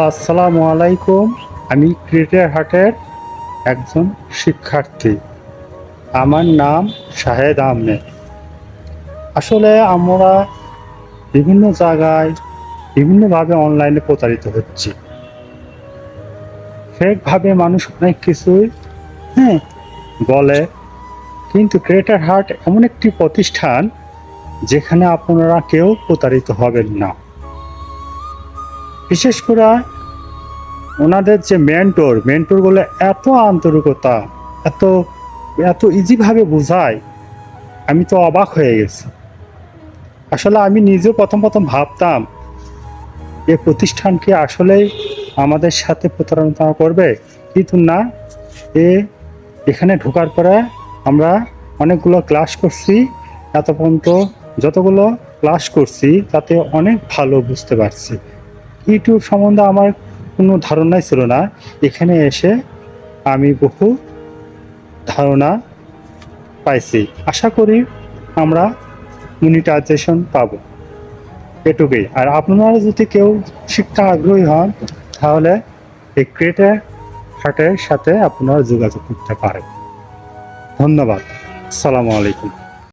আসসালামু আলাইকুম। আমি ক্রিয়েটার হাটের একজন শিক্ষার্থী। আমার নাম শাহেদ আহমেদ। আসলে আমরা বিভিন্ন জায়গায় বিভিন্নভাবে অনলাইনে প্রতারিত হচ্ছি। ফেকভাবে মানুষ অনেক কিছুই হ্যাঁ বলে, কিন্তু ক্রিয়েটার হাট এমন একটি প্রতিষ্ঠান যেখানে আপনারা কেউ প্রতারিত হবেন না। বিশেষ করে ওনাদের যে মেন্টরগুলো এত আন্তরিকতা, এত এত ইজিভাবে বোঝায়, আমি তো অবাক হয়ে গেছি। আসলে আমি নিজেও প্রথম ভাবতাম এ প্রতিষ্ঠান কি আসলেই আমাদের সাথে প্রতারণা করবে, কিন্তু না। এখানে ঢোকার পরে আমরা অনেকগুলো ক্লাস করছি। এত পর্যন্ত যতগুলো ক্লাস করছি তাতে অনেক ভালো বুঝতে পারছি। ইউটিউব সম্বন্ধে আমার কোনো ধারণাই ছিল না। এখানে এসে আমি বহু ধারণা পাইছি। আশা করি আমরা মনিটাইজেশন পাবো, এটুকুই। আর আপনারা যদি কেউ শিখতে আগ্রহী হন তাহলে এই ক্রিয়েটার হাটের সাথে আপনারা যোগাযোগ করতে পারেন। ধন্যবাদ। আসসালামু আলাইকুম।